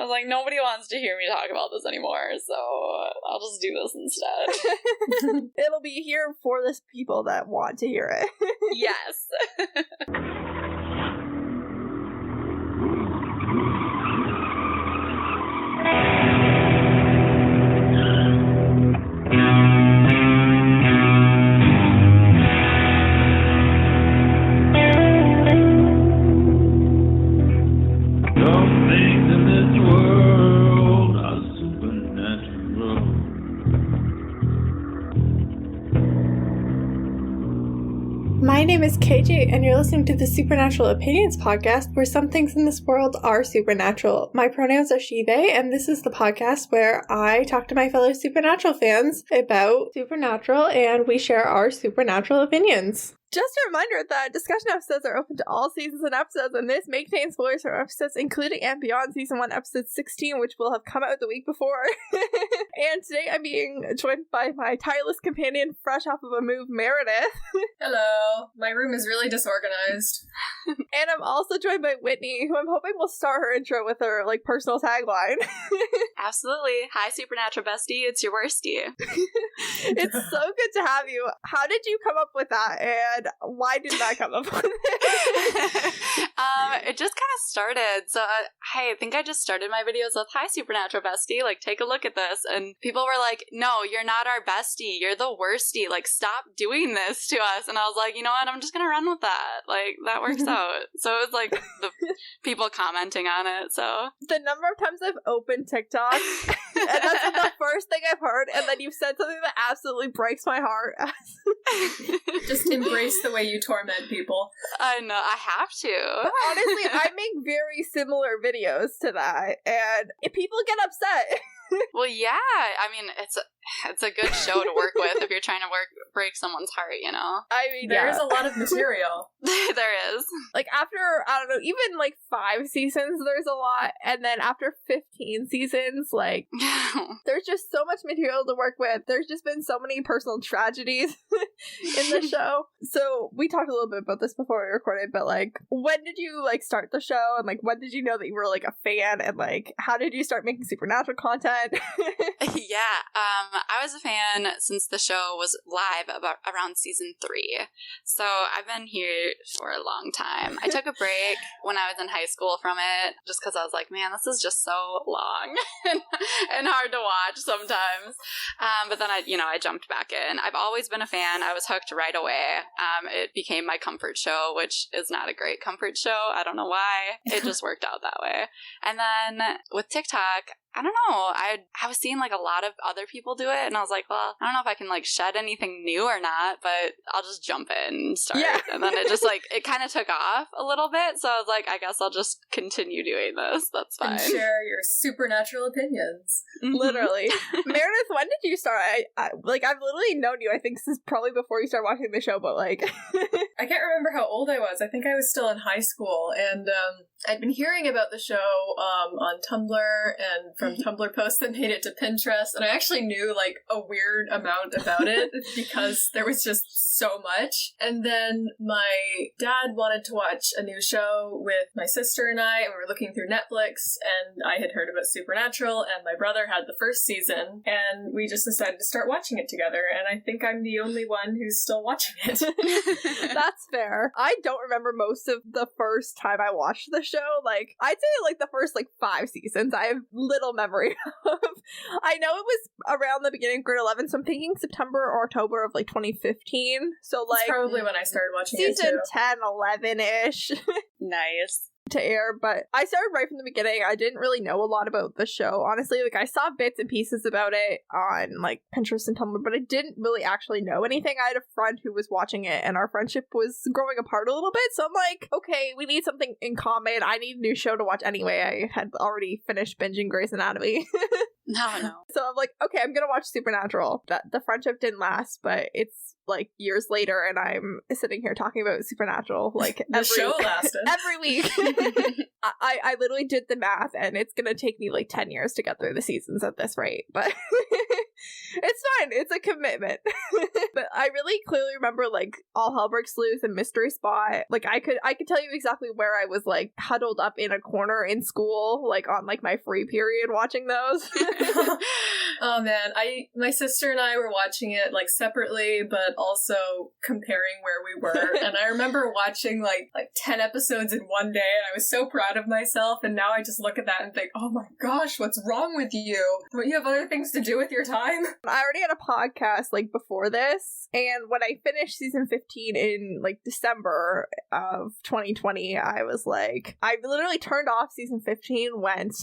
was like, nobody wants to hear me talk about this anymore, so I'll just do this instead. It'll be here for the people that want to hear it. Yes. My name is KJ, and you're listening to the Supernatural Opinions podcast, where some things in this world are supernatural. My pronouns are she, they, and this is the podcast where I talk to my fellow Supernatural fans about Supernatural, and we share our Supernatural opinions. Just a reminder that discussion episodes are open to all seasons and episodes, and this may contain spoilers for episodes including and beyond Season 1, Episode 16, which will have come out the week before. And today I'm being joined by my tireless companion, fresh off of a move, Meredith. Hello. My room is really disorganized. And I'm also joined by Whitney, who I'm hoping will start her intro with her, personal tagline. Absolutely. Hi, Supernatural Bestie. It's your Worstie. It's so good to have you. How did you come up with that, and why did I come up with it? It just kind of started. So I think I just started my videos with, hi, Supernatural Bestie. Take a look at this. And people were like, no, you're not our bestie. You're the worstie. Stop doing this to us. And I was like, you know what? I'm just going to run with that. That works out. So it was the people commenting on it. So the number of times I've opened TikTok, and that's the first thing I've heard. And then you've said something that absolutely breaks my heart. Just embrace the way you torment people. I know, I have to. Honestly, I make very similar videos to that, and people get upset. Well, yeah. I mean, it's a good show to work with if you're trying to break someone's heart, you know? I mean, there is a lot of material. There is. After, I don't know, even 5 seasons, there's a lot. And then after 15 seasons, there's just so much material to work with. There's just been so many personal tragedies in the show. So we talked a little bit about this before we recorded, but when did you start the show? And when did you know that you were a fan? And how did you start making Supernatural content? Yeah, I was a fan since the show was live around season 3. So I've been here for a long time. I took a break when I was in high school from it, just because I was like, man, this is just so long and hard to watch sometimes. But then I jumped back in. I've always been a fan. I was hooked right away. It became my comfort show, which is not a great comfort show. I don't know why. It just worked out that way. And then with TikTok, I don't know. I was seeing a lot of other people do it, and I was like, well, I don't know if I can shed anything new or not, but I'll just jump in and start. Yeah. And then it just it kind of took off a little bit, so I was like, I guess I'll just continue doing this. That's fine. And share your supernatural opinions. Literally. Meredith, when did you start? I've literally known you, I think this is probably before you started watching the show, but I can't remember how old I was. I think I was still in high school, and I'd been hearing about the show on Tumblr and from Tumblr posts that made it to Pinterest, and I actually knew a weird amount about it because there was just so much. And then my dad wanted to watch a new show with my sister and we were looking through Netflix, and I had heard about Supernatural, and my brother had the first season, and we just decided to start watching it together, and I think I'm the only one who's still watching it. That's fair. I don't remember most of the first time I watched the show. I'd say the first 5 seasons I have little memory of. I know it was around the beginning of grade 11, so I'm thinking September or October of 2015. So that's probably when I started watching it too. Season 10, 11-ish. Nice. To air, but I started right from the beginning. I didn't really know a lot about the show, honestly. I saw bits and pieces about it on Pinterest and Tumblr, but I didn't really actually know anything. I had a friend who was watching it, and our friendship was growing apart a little bit, so I'm like, okay, we need something in common. I need a new show to watch anyway. I had already finished binging Grey's Anatomy. No. So I'm like, okay, I'm gonna watch Supernatural. The friendship didn't last, but it's years later, and I'm sitting here talking about Supernatural the show lasted every week. I literally did the math, and it's gonna take me 10 years to get through the seasons at this rate. But It's fine. It's a commitment. But I really clearly remember like All Hell Breaks Loose and Mystery Spot. Like I could tell you exactly where I was like huddled up in a corner in school, like on like my free period watching those. Oh man, my sister and I were watching it like separately, but also comparing where we were. And I remember watching like 10 episodes in one day, and I was so proud of myself. And now I just look at that and think, oh my gosh, what's wrong with you? Don't you have other things to do with your time? I already had a podcast like before this, and when I finished season 15 in like December of 2020, I was like, I literally turned off season 15, went,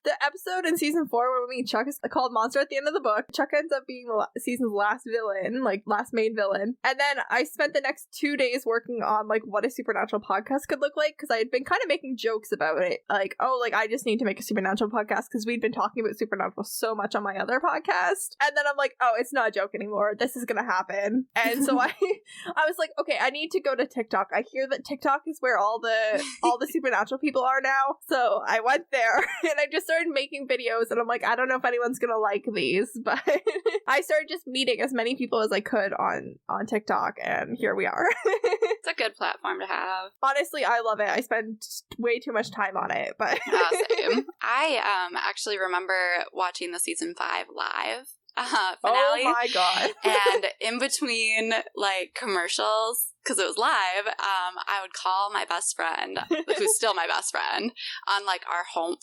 the episode in season 4 where we meet Chuck is called Monster at the end of the book. Chuck ends up being the season's last villain, like last main villain. And then I spent the next 2 days working on like what a supernatural podcast could look like, because I had been kind of making jokes about it. Like, oh, like I just need to make a supernatural podcast because we'd been talking about supernatural so much on my other podcast. And then I'm like, oh, it's not a joke anymore. This is gonna happen. And so I was like, okay, I need to go to TikTok. I hear that TikTok is where all the supernatural people are now. So I went there and I just started making videos, and I'm like, I don't know if anyone's gonna like these, but I started just meeting as many people as I could on TikTok, and here we are. It's a good platform to have. Honestly, I love it. I spend way too much time on it, but Same. I actually remember watching the season 5 live finale. Oh my god. And in between like commercials, because it was live, I would call my best friend, who's still my best friend, on like our home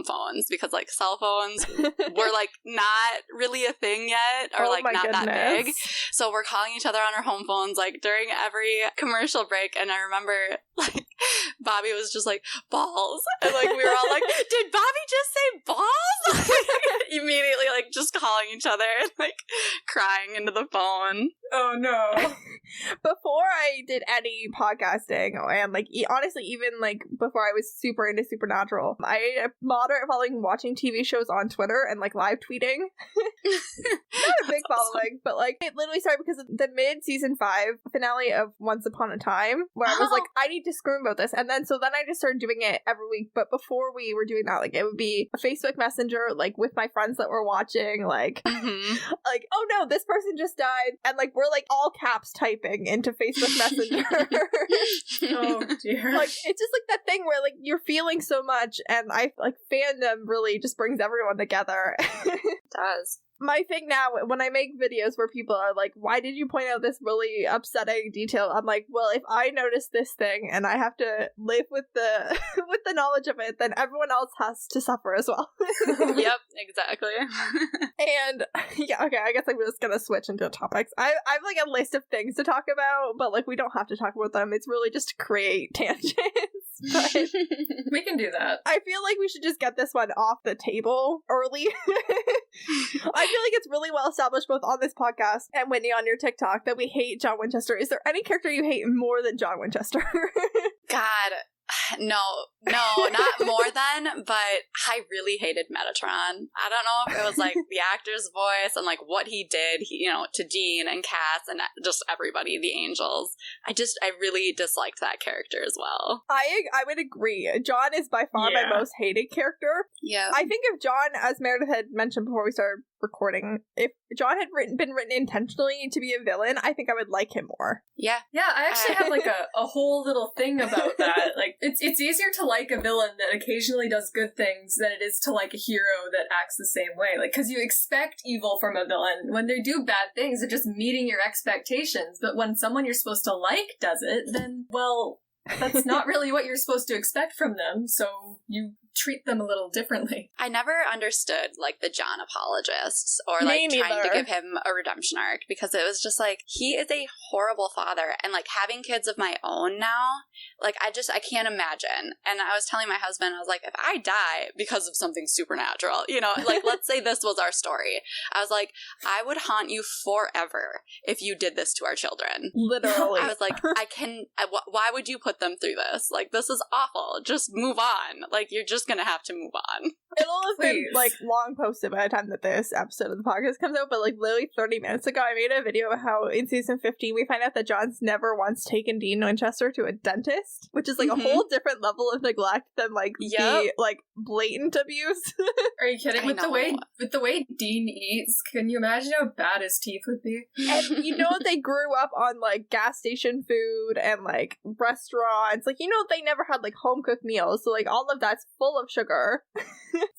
phones, because like cell phones were like not really a thing yet, or like not goodness. that big. So we're calling each other on our home phones like during every commercial break. And I remember like Bobby was just like, balls. And like we were all like, did Bobby just say balls? Immediately like just calling each other and like crying into the phone. Oh no. Before I did any podcasting, and like honestly, even like before I was super into supernatural, I am moderate following watching TV shows on Twitter and like live tweeting. Not a big following, but like it literally started because of the mid-season 5 finale of Once Upon a Time, where I was like, I need to scream about this. And then I just started doing it every week. But before we were doing that, like it would be a Facebook Messenger, like with my friends that were watching, like like, oh no, this person just died, and like we're like all caps typing into Facebook Messenger. Oh dear. Like it's just like that thing where like you're feeling so much, and I like fandom really just brings everyone together. It does. My thing now, when I make videos where people are like, why did you point out this really upsetting detail? I'm like, well, if I notice this thing and I have to live with the with the knowledge of it, then everyone else has to suffer as well. Yep, exactly. And yeah, okay, I guess I'm just gonna switch into topics. I have like a list of things to talk about, but like we don't have to talk about them. It's really just to create tangents. But we can do that. I feel like we should just get this one off the table early. I feel like it's really well established both on this podcast and Whitney on your TikTok that we hate John Winchester. Is there any character you hate more than John Winchester? God, no, not more than, but I really hated Metatron. I don't know if it was like the actor's voice and like what he did, to Dean and Cass and just everybody, the angels. I really disliked that character as well. I would agree. John is by far my most hated character. Yeah. I think if John, as Meredith had mentioned before we started recording, if John had been written intentionally to be a villain, I think I would like him more. Yeah. Yeah, I actually have like a whole little thing about that. Like it's easier to like a villain that occasionally does good things than it is to like a hero that acts the same way. Like, because you expect evil from a villain. When they do bad things, they're just meeting your expectations. But when someone you're supposed to like does it, then, well, that's not really what you're supposed to expect from them. So you treat them a little differently. I never understood like the John apologists or like trying to give him a redemption arc, because it was just like, he is a horrible father, and like having kids of my own now, like I can't imagine. And I was telling my husband, I was like, if I die because of something supernatural, like let's say this was our story, I was like, I would haunt you forever if you did this to our children. Literally. I was like, why would you put them through this? Like, this is awful. Just move on. Like, you're just gonna have to move on. It'll have been, Please. like, long posted by the time that this episode of the podcast comes out, but, like, literally 30 minutes ago, I made a video of how in season 15 we find out that John's never once taken Dean Winchester to a dentist, which is, like, a whole different level of neglect than, like, the, like, blatant abuse. Are you kidding? With the way Dean eats, can you imagine how bad his teeth would be? And, you know, they grew up on, like, gas station food and, like, restaurants. Like, you know, they never had, like, home-cooked meals, so, like, all of that's full of sugar.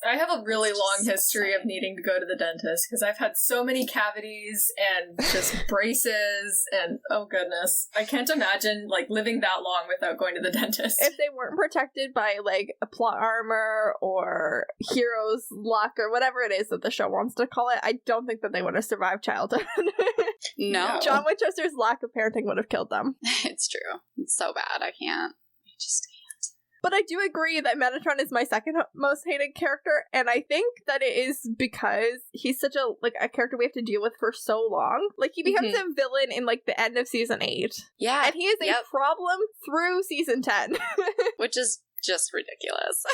I have a really long history of needing to go to the dentist because I've had so many cavities and just braces and oh goodness. I can't imagine like living that long without going to the dentist. If they weren't protected by like a plot armor or hero's luck or whatever it is that the show wants to call it, I don't think that they would have survived childhood. No. John Winchester's lack of parenting would have killed them. It's true. It's so bad. I can't. I just can't. But I do agree that Metatron is my second most hated character, and I think that it is because he's such a character we have to deal with for so long. Like, he becomes a villain in, like, the end of season 8. Yeah. And he is a problem through season 10. Which is just ridiculous.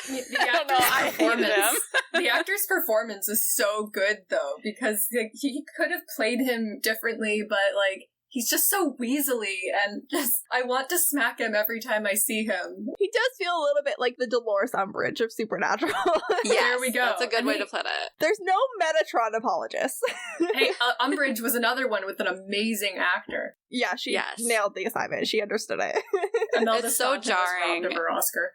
The actor's performance is so good, though, because like, he could have played him differently, but, like, he's just so weaselly, and just I want to smack him every time I see him. He does feel a little bit like the Dolores Umbridge of Supernatural. Yes, there we go. That's a good way to put it. There's no Metatron apologist. Hey, Umbridge was another one with an amazing actor. Yeah, she nailed the assignment. She understood it. Imelda It's so Staunton was jarring. robbed of her Oscar.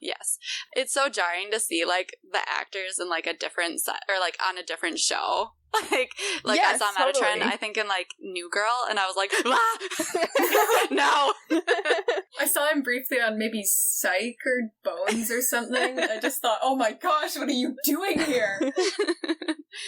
Yes. It's so jarring to see, like, the actors in, like, a different set, or, like, on a different show. Like yes, I saw Metatron, totally. I think, in, like, New Girl, and I was like, ah! No! I saw him briefly on maybe Psych or Bones or something. I just thought, oh my gosh, what are you doing here?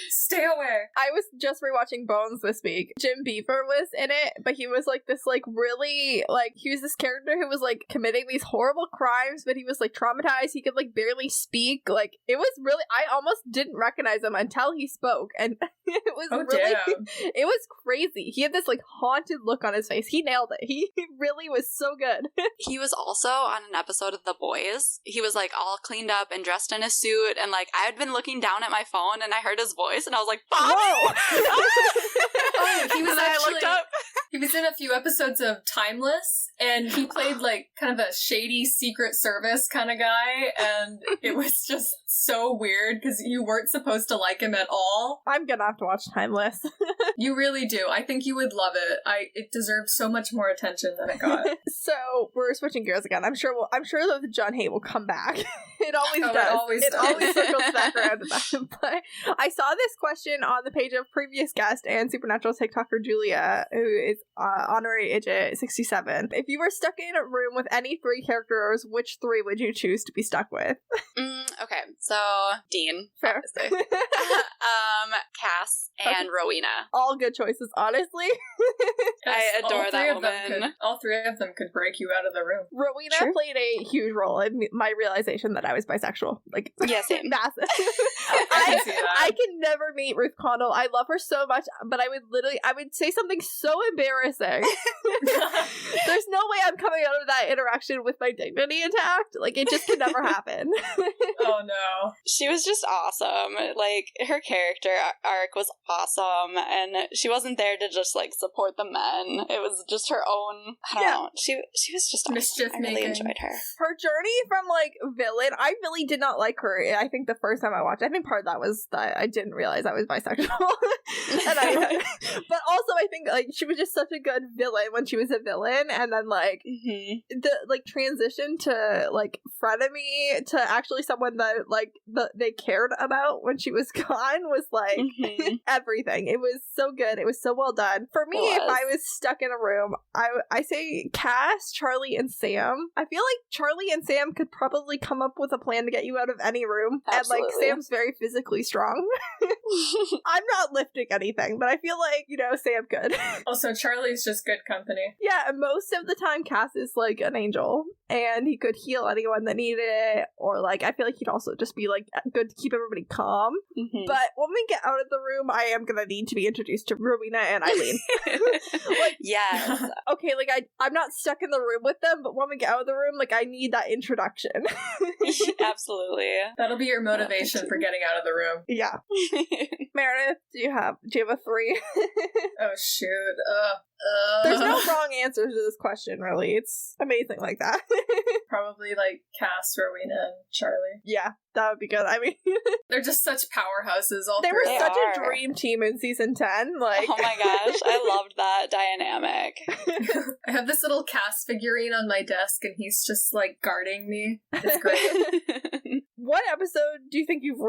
Stay away. I was just rewatching Bones this week. Jim Beaver was in it, but he was like this like really like he was this character who was like committing these horrible crimes, but he was like traumatized. He could like barely speak. Like it was really I almost didn't recognize him until he spoke, and it was it was crazy. He had this like haunted look on his face. He nailed it. He really was so good. He was also on an episode of The Boys. He was like all cleaned up and dressed in a suit, and like I had been looking down at my phone and I heard his voice and I was like, Bobby! Oh, he was and I looked up. He was in a few episodes of Timeless, and he played like kind of a shady Secret Service kind of guy, and it was just so weird because you weren't supposed to like him at all. I'm gonna have to watch Timeless. You really do. I think you would love it. It deserves so much more attention than it got. So we're switching gears again. I'm sure that the John hate will come back. It always does. It always circles back around to that. But I saw this question on the page of previous guest and Supernatural TikToker Julia, who is honorary Idget 67. If you were stuck in a room with any 3 characters, which 3 would you choose to be stuck with? Okay, so Dean, fair. Cass and Rowena. All good choices, honestly. I adore that woman. All 3 of them could break you out of the room. Rowena played a huge role in my realization that I was bisexual. Like, yeah, same. Massive. I can see that. I can never meet Ruth Condal. I love her so much, but I would say something so embarrassing. There's no way I'm coming out of that interaction with my dignity intact. Like, it just can never happen. Oh no. She was just awesome. Like, her character arc was awesome, and she wasn't there to just, like, support the men. It was just her own, I don't know. She was just awesome. Mischief I really making. enjoyed her. Her journey from, like, villain, I really did not like her. I think the first time I watched, I think part of that was that I didn't realize I was bisexual. But also, I think, like, she was just such a good villain when she was a villain, and then, like, the, like, transition to, like, frenemy to actually someone that, like, they cared about when she was gone was, like, everything. It was so good. It was so well done. For me, if I was stuck in a room, I say Cass, Charlie, and Sam. I feel like Charlie and Sam could probably come up with a plan to get you out of any room. Absolutely. And, like, Sam's very physically strong. I'm not lifting anything, but I feel like, Sam could. Also, Charlie's just good company. Yeah, and most of the time Cass is like an angel, and he could heal anyone that needed it, or like, I feel like he'd also just be like good to keep everybody calm. Mm-hmm. But when we get out of the room, I am gonna need to be introduced to Rowena and Eileen. Yes. Okay, like I'm not stuck in the room with them, but when we get out of the room, like I need that introduction. Absolutely. That'll be your motivation for getting out of the room. Yeah. Meredith, do you have a 3? Oh shoot. There's no wrong answers to this question, really. It's amazing like that. Probably like Cass, Rowena, and Charlie. Yeah, that would be good. I mean, they're just such powerhouses. All they were three. such a dream team in season 10. Like, oh my gosh, I loved that dynamic. I have this little Cass figurine on my desk, and he's just like guarding me. It's great. What episode do you think you've